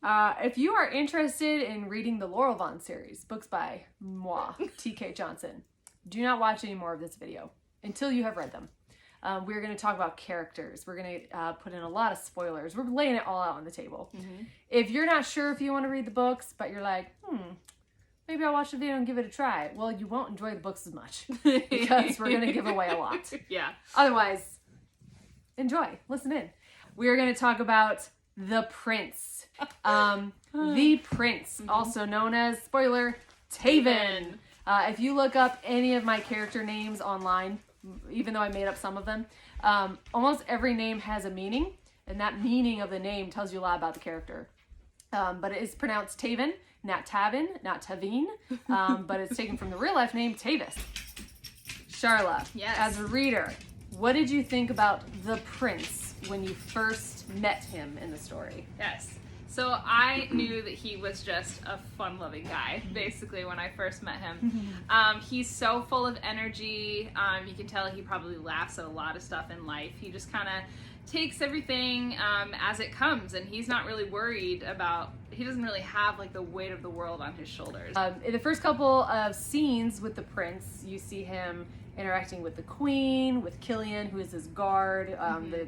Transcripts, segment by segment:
If you are interested in reading the Loraillvon series, books by moi, T.K. Johnson, do not watch any more of this video until you have read them. We're going to talk about characters. We're going to put in a lot of spoilers. We're laying it all out on the table. Mm-hmm. If you're not sure if you want to read the books, but you're like, maybe I'll watch the video and give it a try. Well, you won't enjoy the books as much because we're going to give away a lot. Yeah. Otherwise, enjoy. Listen in. We are going to talk about the Prince. The Prince, also known as, spoiler, Taven. If you look up any of my character names online, even though I made up some of them, almost every name has a meaning, and that meaning of the name tells you a lot about the character. But it is pronounced Taven, not Taven, not Taven, but it's taken from the real life name Tavis. Sharla, yes. As a reader, what did you think about the Prince when you first met him in the story? Yes. So I knew that he was just a fun-loving guy, basically, when I first met him. He's so full of energy. You can tell he probably laughs at a lot of stuff in life. He just kind of takes everything as it comes, and he's not really worried about, he doesn't really have like the weight of the world on his shoulders. In the first couple of scenes with the Prince, you see him interacting with the Queen, with Killian, who is his guard,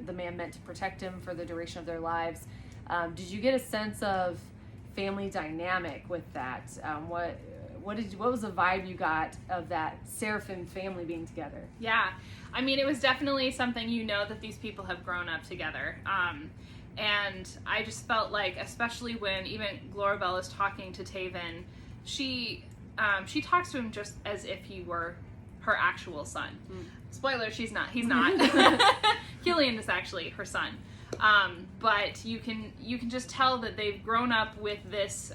the man meant to protect him for the duration of their lives. Did you get a sense of family dynamic with that? What was the vibe you got of that Seraphim family being together? Yeah, I mean, it was definitely something, you know, that these people have grown up together. And I just felt like, especially when even Loraillvon is talking to Taven, she talks to him just as if he were her actual son. Spoiler, he's not. Killian is actually her son. But you can just tell that they've grown up with this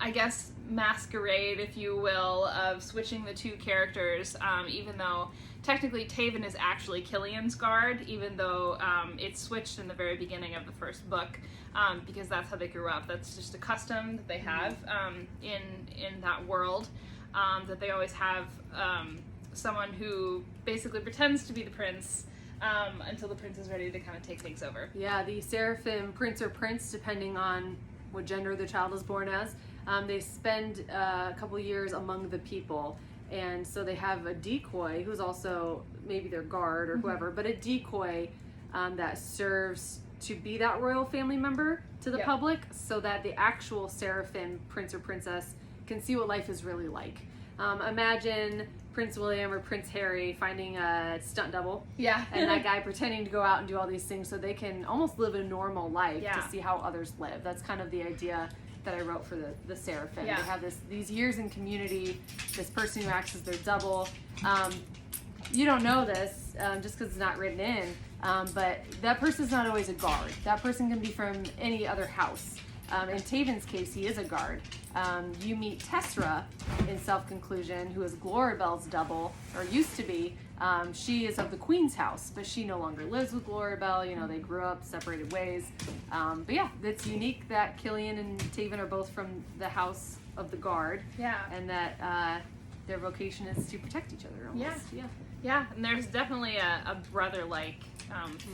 I guess masquerade, if you will, of switching the two characters, even though technically Taven is actually Killian's guard, even though it's switched in the very beginning of the first book, because that's how they grew up. That's just a custom that they have in that world, that they always have someone who basically pretends to be the prince until the prince is ready to kind of take things over. Yeah, the Seraphim prince or prince, depending on what gender the child is born as, they spend a couple years among the people, and so they have a decoy who's also maybe their guard or whoever, but a decoy that serves to be that royal family member to the public, so that the actual Seraphim prince or princess can see what life is really like. Imagine Prince William or Prince Harry finding a stunt double. Yeah. And that guy pretending to go out and do all these things so they can almost live a normal life to see how others live. That's kind of the idea that I wrote for the Seraphim. Yeah. They have these years in community, this person who acts as their double. You don't know this just because it's not written in, but that person's not always a guard. That person can be from any other house. In Taven's case, he is a guard. You meet Tessera in Self-Conclusion, who is Loraillvon's double, or used to be. She is of the Queen's house, but she no longer lives with Loraillvon. You know, they grew up, separated ways. But yeah, it's unique that Killian and Taven are both from the house of the guard. Yeah. And that their vocation is to protect each other almost. Yeah, and there's definitely a brother-like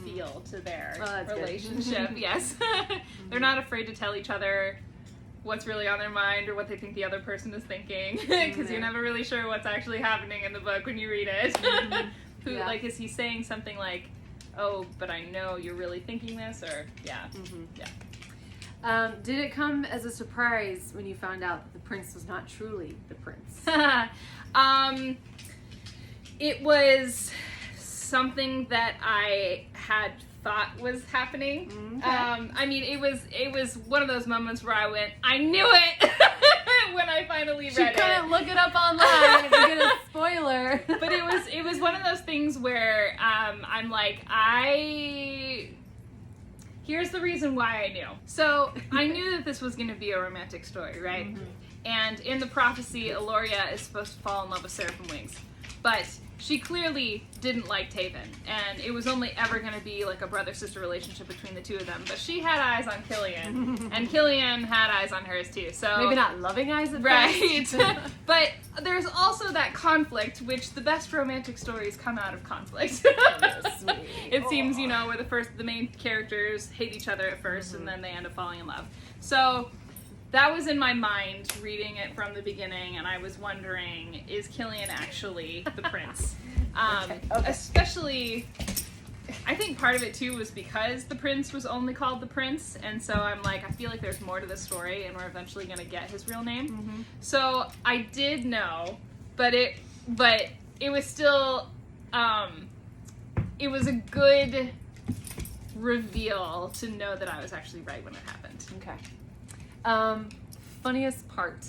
feel to their relationship. Yes. They're not afraid to tell each other what's really on their mind or what they think the other person is thinking, because you're never really sure what's actually happening in the book when you read it. Like, is he saying something like, oh, but I know you're really thinking this, or did it come as a surprise when you found out that the prince was not truly the prince? It was something that I had thought was happening. I mean, it was one of those moments where I went, I knew it when I finally read it. She couldn't look it up online to get a spoiler. But it was one of those things where I'm like, here's the reason why I knew. So I knew that this was going to be a romantic story, right? And in the prophecy, Eloria is supposed to fall in love with Seraphim Wings. But she clearly didn't like Taven, and it was only ever going to be like a brother-sister relationship between the two of them. But she had eyes on Killian, and Killian had eyes on hers too. So maybe not loving eyes at right, first. but there's also that conflict, which the best romantic stories come out of conflict. It seems, you know, where the main characters hate each other at first, and then they end up falling in love. So that was in my mind reading it from the beginning, and I was wondering, is Killian actually the prince? Okay. Especially, I think part of it too was because the prince was only called the prince, and so I'm like, I feel like there's more to the story, and we're eventually going to get his real name. So I did know, but it was still, it was a good reveal to know that I was actually right when it happened. Okay. Funniest part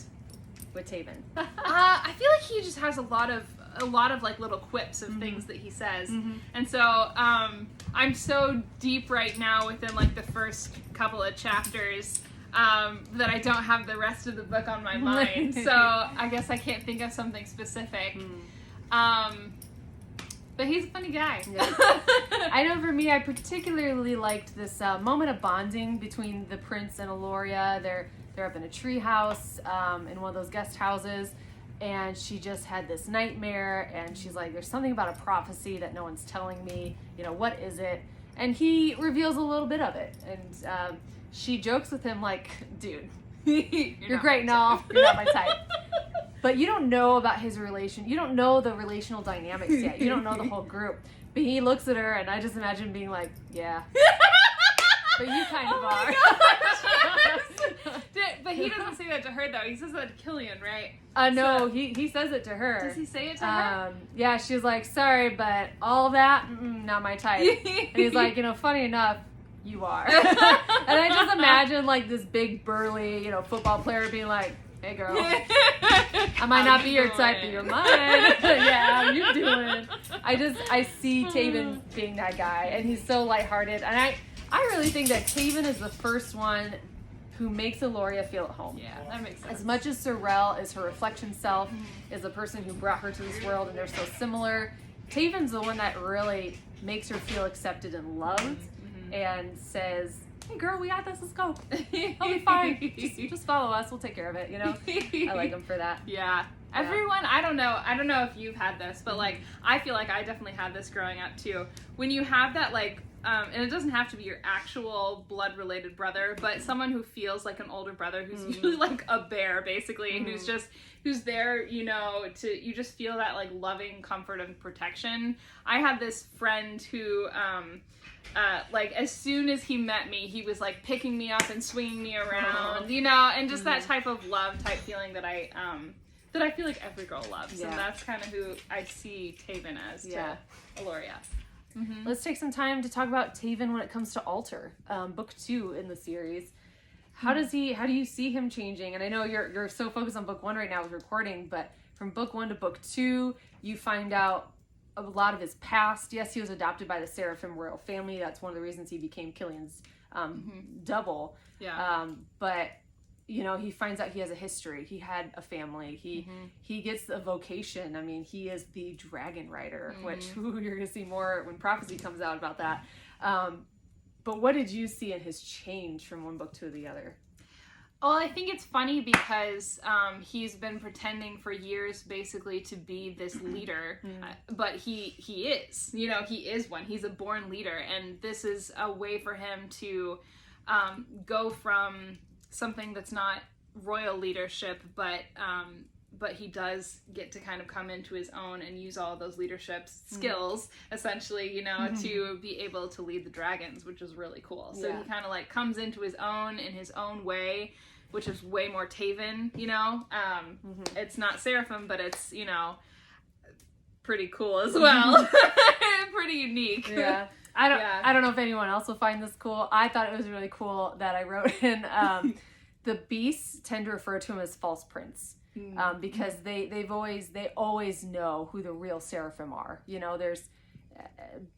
with Taven. I feel like he just has a lot of like little quips of things that he says, and so I'm so deep right now within like the first couple of chapters that I don't have the rest of the book on my mind. So I guess I can't think of something specific. But he's a funny guy. Yeah. I know for me, I particularly liked this moment of bonding between the prince and Eloria. They're up in a tree house in one of those guest houses, and she just had this nightmare, and she's like, there's something about a prophecy that no one's telling me. You know, what is it? And he reveals a little bit of it, and she jokes with him like, dude, you're great and all, you're not my type. But you don't know about his relation. You don't know the relational dynamics yet. You don't know the whole group. But he looks at her, and I just imagine being like, yeah. But you kind of are. But he doesn't say that to her, though. He says that to Killian, right? No, So, he says it to her. Does he say it to her? Yeah, she's like, sorry, but all that, not my type. And he's like, you know, funny enough, you are. And I just imagine, like, this big, burly, you know, football player being like, hey, girl, I might not be your type, but you're mine. Yeah, how you doing? I see Taven being that guy, and he's so lighthearted. And I really think that Taven is the first one who makes Eloria feel at home. Yeah, that makes sense. As much as Sorrel is her reflection self, is the person who brought her to this world, and they're so similar, Taven's the one that really makes her feel accepted and loved, and says, hey girl, we got this, let's go. I'll be fine. Just follow us, we'll take care of it, you know? I like him for that. Yeah. Everyone, I don't know if you've had this, but like, I feel like I definitely had this growing up too. When you have that like, and it doesn't have to be your actual blood-related brother, but someone who feels like an older brother who's usually like a bear, basically, and who's there, you know, you just feel that like loving comfort and protection. I had this friend who, like as soon as he met me, he was like picking me up and swinging me around, you know, and just that type of love type feeling that I feel like every girl loves, and that's kind of who I see Taven as to Eloria. Let's take some time to talk about Taven when it comes to Alter, book 2 in the series. How do you see him changing? And I know you're so focused on book 1 right now with recording, but from book 1 to book 2, you find out a lot of his past. Yes, he was adopted by the Seraphim royal family. That's one of the reasons he became Killian's double. Yeah. But you know, he finds out he has a history. He had a family. He gets a vocation. I mean, he is the dragon rider, which you're going to see more when prophecy comes out about that. But what did you see in his change from one book to the other? Well, I think it's funny because he's been pretending for years basically to be this leader, but he is, you know, he is one. He's a born leader, and this is a way for him to go from something that's not royal leadership, but he does get to kind of come into his own and use all of those leadership skills, essentially, you know, to be able to lead the dragons, which is really cool. So he kind of like comes into his own in his own way, which is way more Taven, you know. It's not Seraphim, but it's, you know, pretty cool as well. Pretty unique. Yeah. I don't know if anyone else will find this cool. I thought it was really cool that I wrote in the beasts tend to refer to him as false prince. Because they always know who the real Seraphim are. You know, there's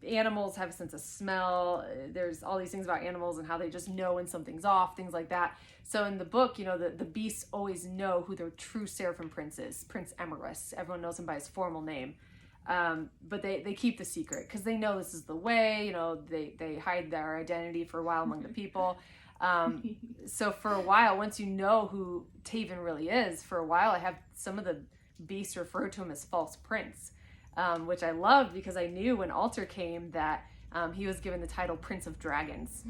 animals have a sense of smell. There's all these things about animals and how they just know when something's off, things like that. So in the book, you know, the beasts always know who their true Seraphim prince is, Prince Emerus. Everyone knows him by his formal name. But they keep the secret because they know this is the way. You know, they hide their identity for a while among the people. So for a while, once you know who Taven really is, for a while I have some of the beasts refer to him as false prince, which I loved because I knew when Alter came that he was given the title Prince of Dragons,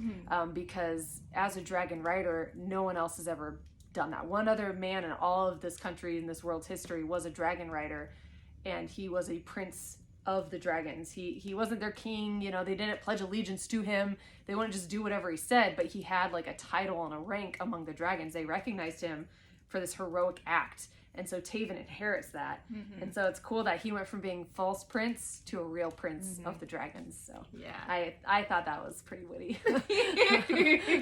because as a dragon rider, no one else has ever done that. One other man in all of this country, in this world's history, was a dragon rider, and he was a prince of the dragons. He wasn't their king, you know, they didn't pledge allegiance to him. They wouldn't just do whatever he said, but he had like a title and a rank among the dragons. They recognized him for this heroic act. And so Taven inherits that. And so it's cool that he went from being false prince to a real prince of the dragons. So yeah, I thought that was pretty witty.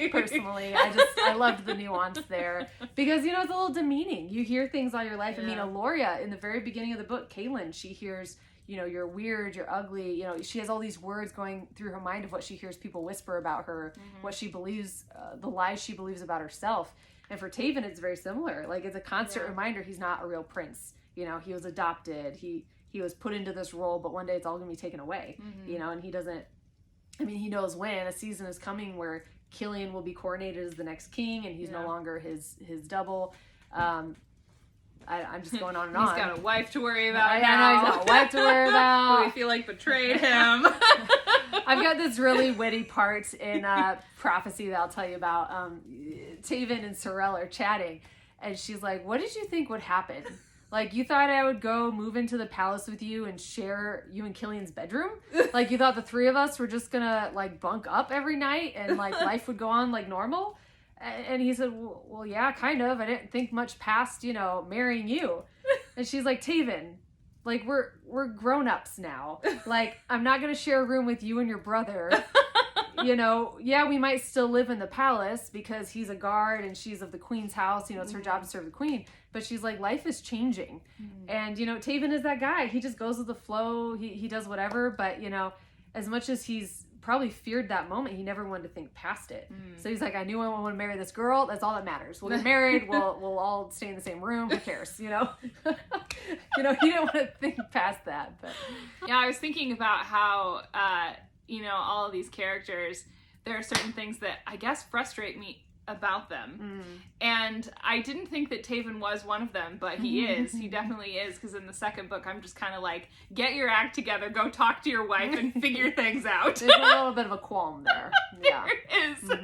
Personally, I loved the nuance there because, you know, it's a little demeaning. You hear things all your life. I mean, Aloria, in the very beginning of the book, Kaylin, she hears, you know, you're weird, you're ugly. You know, she has all these words going through her mind of what she hears people whisper about her, what she believes, the lies she believes about herself. And for Taven, it's very similar. Like, it's a constant reminder he's not a real prince. You know, he was adopted. He was put into this role, but one day it's all going to be taken away. You know, and he doesn't, I mean, he knows when a season is coming where Killian will be coronated as the next king, and he's no longer his double. I'm just going on and on. He's got a wife to worry about now. I know, he's got a wife to worry about. Who we feel like betrayed him. I've got this really witty part in Prophecy that I'll tell you about. Taven and Sorel are chatting, and she's like, what did you think would happen? Like, you thought I would go move into the palace with you and share you and Killian's bedroom? Like, you thought the three of us were just gonna, like, bunk up every night and, like, life would go on like normal? And he said, well, yeah, kind of. I didn't think much past, you know, marrying you. And she's like, Taven, like, we're grown-ups now. Like, I'm not going to share a room with you and your brother. You know, yeah, we might still live in the palace because he's a guard and she's of the queen's house. You know, it's her job to serve the queen. But she's like, life is changing. And, you know, Taven is that guy. He just goes with the flow. He does whatever. But, you know, as much as he's probably feared that moment, he never wanted to think past it. So he's like, I knew I want to marry this girl. That's all that matters. We'll get married. We'll all stay in the same room. Who cares? You know, you know, he didn't want to think past that. But yeah, I was thinking about how, you know, all of these characters, there are certain things that I guess frustrate me about them. And I didn't think that Taven was one of them, but he is. He definitely is, because in the second book, I'm just kind of like, get your act together, go talk to your wife and figure things out. There's a little bit of a qualm there. Yeah. There is.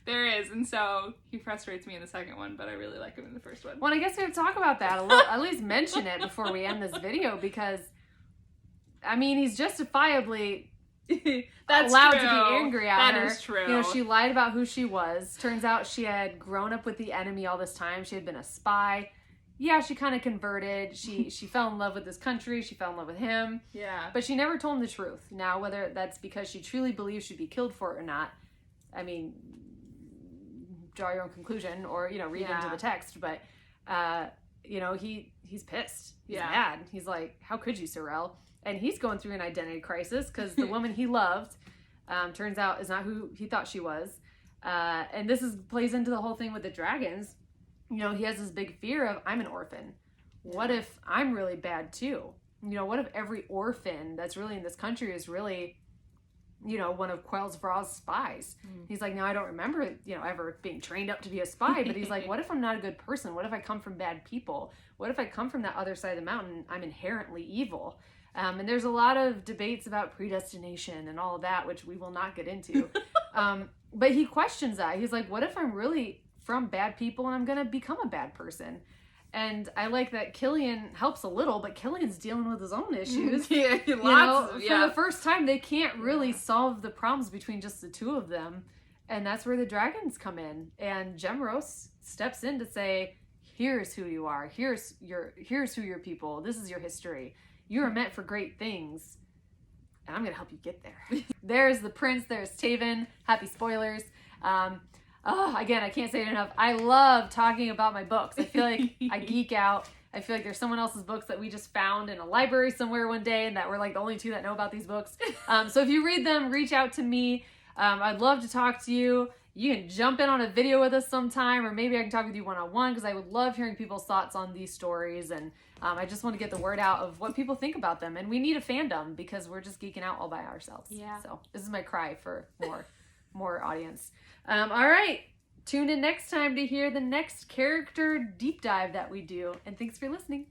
There is. And so he frustrates me in the second one, but I really like him in the first one. Well, I guess we have to talk about that a little, at least mention it before we end this video, because, I mean, he's justifiably That's allowed true. to be angry at her. That is true. You know, she lied about who she was. Turns out she had grown up with the enemy all this time. She had been a spy. Yeah, she kind of converted. She fell in love with this country. She fell in love with him. Yeah. But she never told him the truth. Now, whether that's because she truly believes she'd be killed for it or not, I mean, draw your own conclusion or, you know, read into the text. But, you know, he's pissed. He's mad. He's like, how could you, Sorel? And he's going through an identity crisis because the woman he loved turns out is not who he thought she was. And this plays into the whole thing with the dragons. You know, he has this big fear of, I'm an orphan. What if I'm really bad too? You know, what if every orphan that's really in this country is really, you know, one of Quel'Thraz's spies? He's like, now I don't remember, you know, ever being trained up to be a spy, but he's like, what if I'm not a good person? What if I come from bad people? What if I come from that other side of the mountain? I'm inherently evil. And there's a lot of debates about predestination and all of that, which we will not get into. But he questions that. He's like, what if I'm really from bad people and I'm going to become a bad person? And I like that Killian helps a little, but Killian's dealing with his own issues. For the first time, they can't really solve the problems between just the two of them. And that's where the dragons come in. And Gemros steps in to say, here's who you are. Here's who your people. This is your history. You are meant for great things, and I'm going to help you get there. There's the prince. There's Taven. Happy spoilers. Again, I can't say it enough. I love talking about my books. I feel like I geek out. I feel like there's someone else's books that we just found in a library somewhere one day, and that we're like the only two that know about these books. So if you read them, reach out to me. I'd love to talk to you. you can jump in on a video with us sometime, or maybe I can talk with you one-on-one, because I would love hearing people's thoughts on these stories. And I just want to get the word out of what people think about them. And we need a fandom, because we're just geeking out all by ourselves. Yeah. So this is my cry for more audience. All right. Tune in next time to hear the next character deep dive that we do. And thanks for listening.